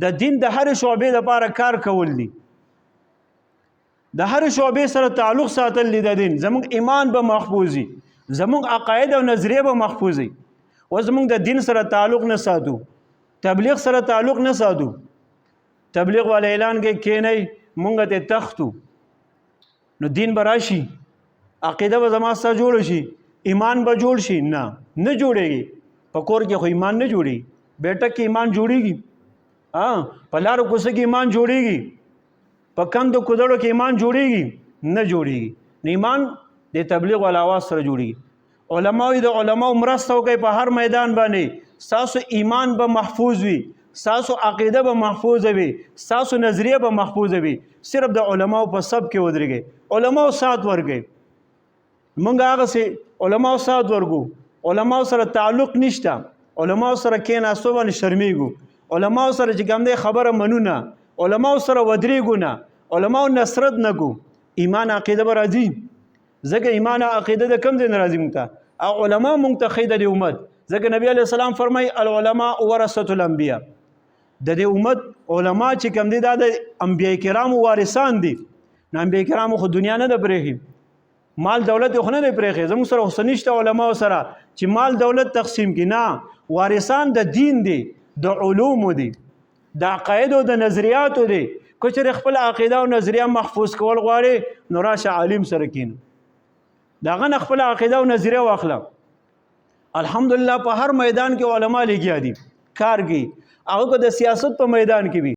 د دین د هر شعبې لپاره کار کول دي، د هر شعبې سره تعلق ساتل دي د دین. زموږ ایمان به محفوظ وي، زموږ عقاید او نظریه به محفوظ وي. و زموږ د دین سره تعلق نه ساتو، تبلیغ سره تعلق نه ساتو، تبلیغ والا اعلان کوي کینئ مونږ ته تختو، نو دین به راشي، عقیده به زما سره جوړ شي، ایمان به جوړ شي؟ نه جوړېږي. په کور کې خو ایمان نه جوړېږي، بیٹک کې ایمان جوړېږي، په لارو کوڅه کې ایمان جوړېږي، په کندو کودړو کې ایمان جوړېږي؟ نه جوړېږي. نو ایمان د تبلیغ والا آواز سره جوړېږي. علماء د علماء مرسته وکړي په هر میدان باندې، ستاسو ایمان به محفوظ وي، ستاسو عقیده به محفوظ وي، ستاسو نظریه به محفوظ وي. صرف د علماء په سب کې ودرېږئ، علماء سات ورګئ. مونږ هغسې علماء سات ورګو، علماء سره تعلق نشته، علماء سره کېناستو باندې شرمېږو، علماء سره چې کوم دی خبره منو نه، علماء سره ودرېږو نه، علماء نصرت نه کو. ایمان عقیده به راځي؟ ځکه ایمان عقیده د کوم ځای نه راځي؟ مونږ ته او علماء مونږ ته ښیي د دې امت. ځکه نبی علیه السلام فرمایي العلماء ورثة الانبیاء، د دې امت علما چې کوم دي دا د انبیاء کرامو وارثان دي. نو انبیاء کرامو خو دنیا نه ده پرېښي، مال دولت خو نه دی پرېښی. زموږ سره خو نشته علماو سره چې مال دولت تقسیم کړي، نه، وارثان د دین دي، د علومو دي، د عقایدو د نظریاتو دي. که چېرې خپل عقیده او نظریه محفوظ کول غواړې نو راشه عالم سره کښېنه، د هغه نه خپله عقیده او نظریه واخله. الحمدلله په هر میدان کې علما لګیا دي، کار کوي. هغه که د سیاست په میدان کې وي